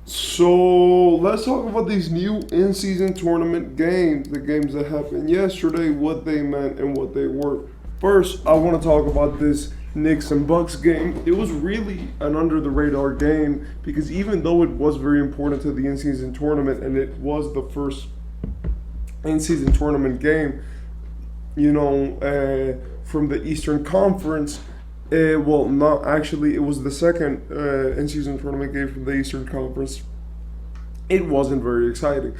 So let's talk about these new in-season tournament games, the games that happened yesterday, what they meant and what they were. First, I want to talk about this Knicks and Bucks game. It was really an under-the-radar game because even though it was very important to the in-season tournament and it was the first in-season tournament game, from the Eastern Conference. Well, not actually. It was the second in-season tournament game from the Eastern Conference. It wasn't very exciting.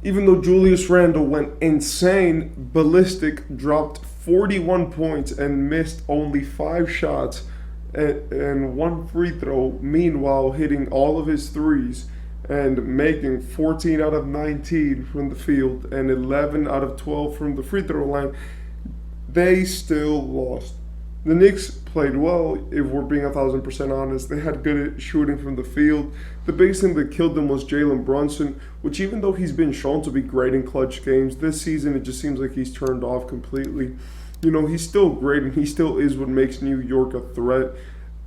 Even though Julius Randle went insane, ballistic, dropped 41 points and missed only 5 shots and one free throw. Meanwhile, hitting all of his threes and making 14 out of 19 from the field and 11 out of 12 from the free throw line, they still lost. The Knicks played well, if we're being 1,000% honest. They had good shooting from the field. The biggest thing that killed them was Jalen Brunson, which even though he's been shown to be great in clutch games, this season it just seems like he's turned off completely. He's still great and he still is what makes New York a threat.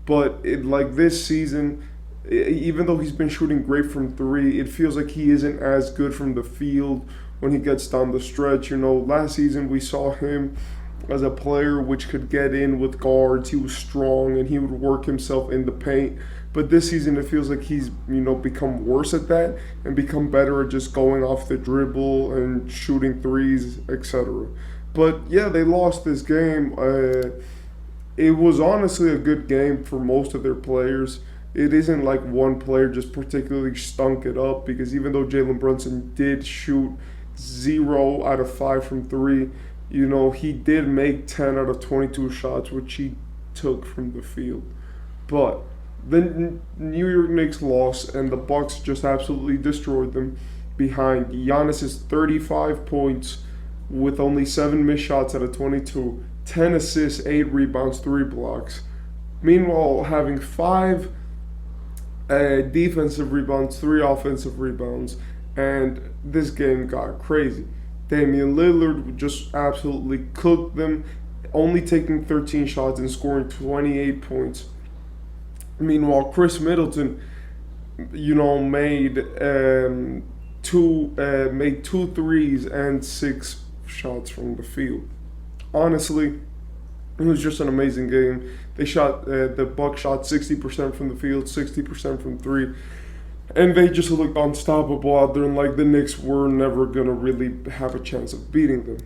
But like this season, even though he's been shooting great from three, it feels like he isn't as good from the field when he gets down the stretch. Last season we saw him as a player which could get in with guards. He was strong and he would work himself in the paint. But this season it feels like he's become worse at that and become better at just going off the dribble and shooting threes, etc. But yeah, they lost this game. It was honestly a good game for most of their players. It isn't like one player just particularly stunk it up, because even though Jalen Brunson did shoot 0 out of 5 from three, he did make 10 out of 22 shots, which he took from the field. But the New York Knicks lost, and the Bucks just absolutely destroyed them behind Giannis's 35 points with only 7 missed shots out of 22, 10 assists, 8 rebounds, 3 blocks. Meanwhile, having 5 defensive rebounds, 3 offensive rebounds, and this game got crazy. Damian Lillard just absolutely cooked them, only taking 13 shots and scoring 28 points. Meanwhile, Chris Middleton, made two threes and 6 shots from the field. Honestly, it was just an amazing game. The Bucks shot 60% from the field, 60% from three, and they just looked unstoppable out there, and like the Knicks were never gonna really have a chance of beating them.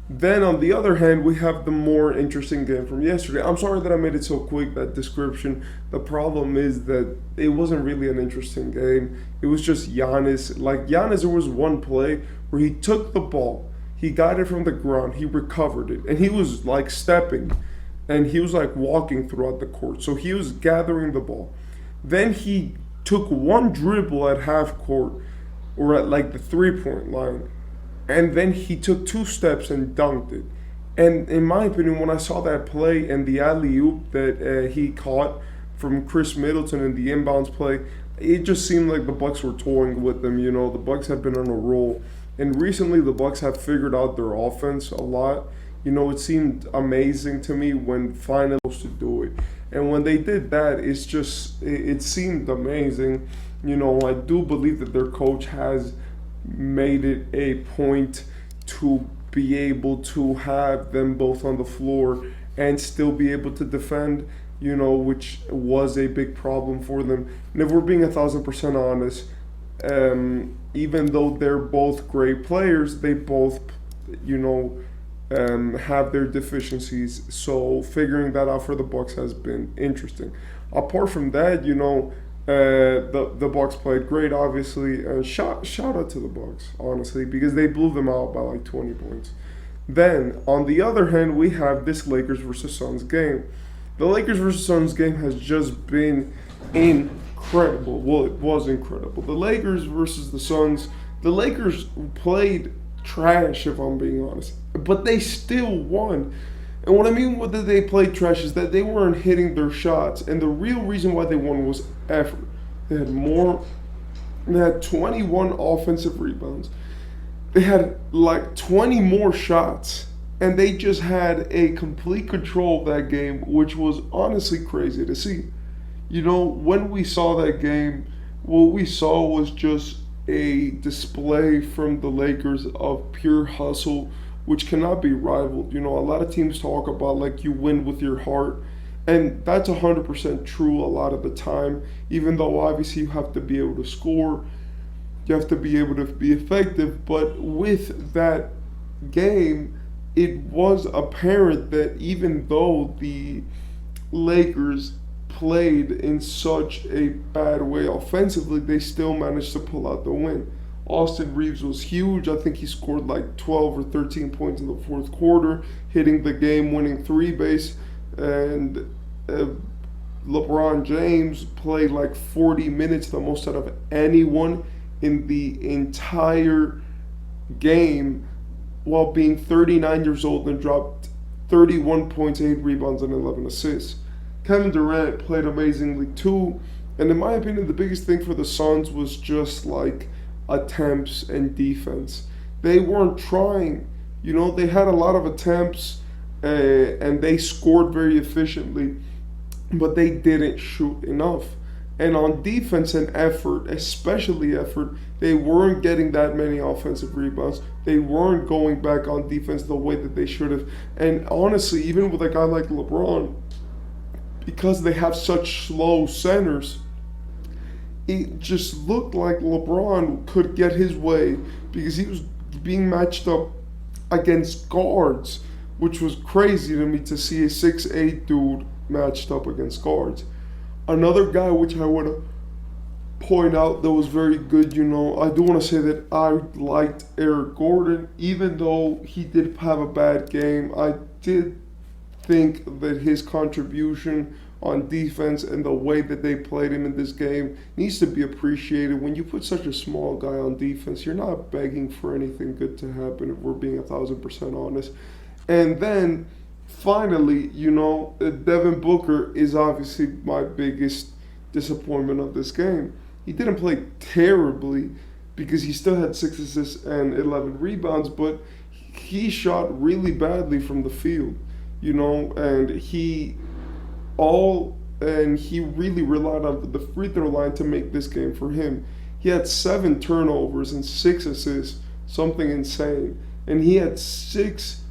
Then on the other hand, we have the more interesting game from yesterday. I'm sorry that I made it so quick, that description. The problem is that it wasn't really an interesting game. It was just Giannis. Like Giannis, there was one play where he took the ball, he got it from the ground, he recovered it, and he was like stepping, and he was like walking throughout the court. So he was gathering the ball. Then he took one dribble at half court or at like the 3-point line, and then he took 2 steps and dunked it. And in my opinion, when I saw that play and the alley-oop that he caught from Chris Middleton in the inbounds play, it just seemed like the Bucks were toying with them. The Bucks have been on a roll, and recently the Bucks have figured out their offense a lot. It seemed amazing to me when finally to do it, and when they did that, it seemed amazing. I do believe that their coach has made it a point to be able to have them both on the floor and still be able to defend, which was a big problem for them. And if we're being 1,000% honest, even though they're both great players, they both, have their deficiencies. So figuring that out for the Bucks has been interesting. Apart from that, the Bucks played great, obviously, and shout out to the Bucks, honestly, because they blew them out by like 20 points. Then on the other hand, we have this Lakers versus Suns game. The Lakers versus Suns game has just been incredible. Well, it was incredible. The Lakers versus the Suns. The Lakers played trash, if I'm being honest, but they still won. And what I mean with that they played trash is that they weren't hitting their shots. And the real reason why they won was effort. They had 21 offensive rebounds. They had like 20 more shots. And they just had a complete control of that game, which was honestly crazy to see. When we saw that game, what we saw was just a display from the Lakers of pure hustle, which cannot be rivaled. You know, a lot of teams talk about like you win with your heart, and that's 100% true a lot of the time. Even though obviously you have to be able to score, you have to be able to be effective, but with that game, it was apparent that even though the Lakers played in such a bad way offensively, they still managed to pull out the win. Austin Reeves was huge. I think he scored like 12 or 13 points in the fourth quarter, hitting the game winning three base. And LeBron James played like 40 minutes, the most out of anyone in the entire game, while being 39 years old and dropped 31 points, 8 rebounds, and 11 assists. Kevin Durant played amazingly too. And in my opinion, the biggest thing for the Suns was just like attempts and defense. They weren't trying. You know, they had a lot of attempts and they scored very efficiently, but they didn't shoot enough. And on defense and effort, especially effort, they weren't getting that many offensive rebounds. They weren't going back on defense the way that they should have. And honestly, even with a guy like LeBron, because they have such slow centers, it just looked like LeBron could get his way because he was being matched up against guards, which was crazy to me to see a 6'8" dude matched up against guards. Another guy which I want to point out that was very good, you know, I do want to say that I liked Eric Gordon, even though he did have a bad game. I did think that his contribution on defense and the way that they played him in this game needs to be appreciated. When you put such a small guy on defense, you're not begging for anything good to happen, if we're being 1,000% honest. And then finally, you know, Devin Booker is obviously my biggest disappointment of this game. He didn't play terribly because he still had 6 assists and 11 rebounds, but he shot really badly from the field, you know, and he really relied on the free throw line to make this game for him. He had 7 turnovers and 6 assists, something insane, and he had 6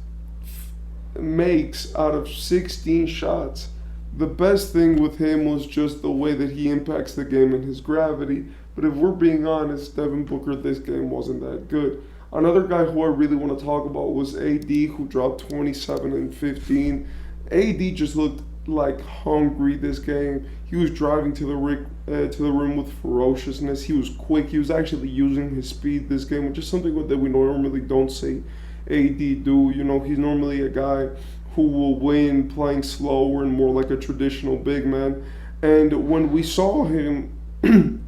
makes out of 16 shots. The best thing with him was just the way that he impacts the game and his gravity. But if we're being honest, Devin Booker, this game wasn't that good. Another guy who I really want to talk about was AD, who dropped 27 and 15. AD just looked like hungry this game. He was driving to the rim with ferociousness. He was quick. He was actually using his speed this game, which is something that we normally don't see AD do. You know, he's normally a guy who will win playing slower and more like a traditional big man. And when we saw him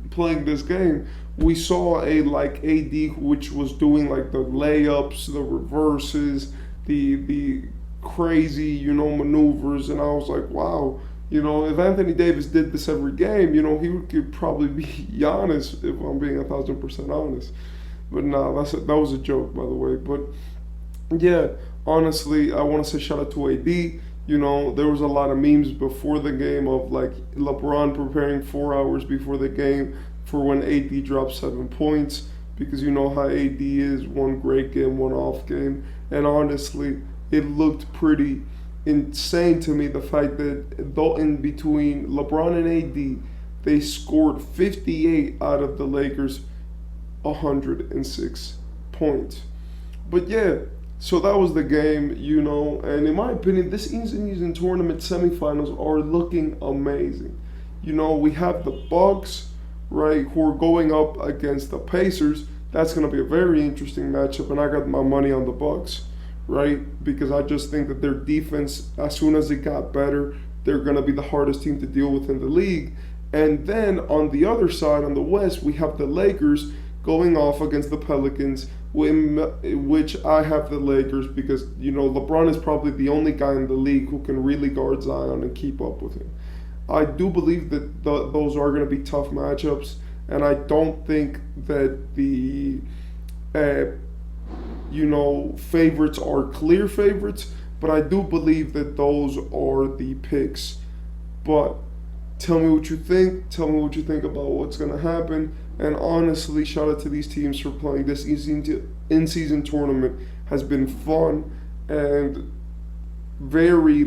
playing this game, we saw a like AD which was doing like the layups, the reverses, the crazy, you know, maneuvers, and I was like, wow, you know, if Anthony Davis did this every game, you know, he could probably be Giannis, if I'm being 1,000% honest. But nah, that was a joke, by the way. But yeah, honestly, I want to say shout out to AD. You know, there was a lot of memes before the game of like LeBron preparing 4 hours before the game for when AD drops 7 points, because you know how AD is, one great game, one off game. And honestly, it looked pretty insane to me, the fact that though in between LeBron and AD, they scored 58 out of the Lakers' 106 points. But yeah, so that was the game, you know, and in my opinion, this in-season tournament semifinals are looking amazing. You know, we have the Bucks, right, who are going up against the Pacers. That's going to be a very interesting matchup, and I got my money on the Bucks, right, because I just think that their defense, as soon as it got better, they're going to be the hardest team to deal with in the league. And then on the other side, on the West, we have the Lakers going off against the Pelicans, which I have the Lakers because, you know, LeBron is probably the only guy in the league who can really guard Zion and keep up with him. I do believe that those are going to be tough matchups, and I don't think that the, you know, favorites are clear favorites, but I do believe that those are the picks. But Tell me what you think. Tell me what you think about what's going to happen. And honestly, shout out to these teams for playing this in-season tournament. Has been fun and very,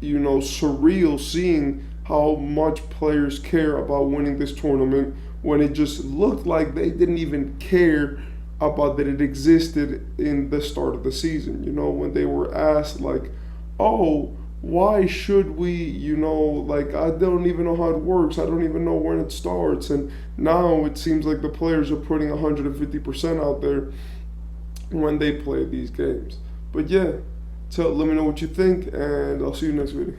surreal seeing how much players care about winning this tournament when it just looked like they didn't even care about that it existed in the start of the season. When they were asked, like, oh, why should we, I don't even know how it works. I don't even know when it starts. And now it seems like the players are putting 150% out there when they play these games. But yeah, let me know what you think, and I'll see you next video.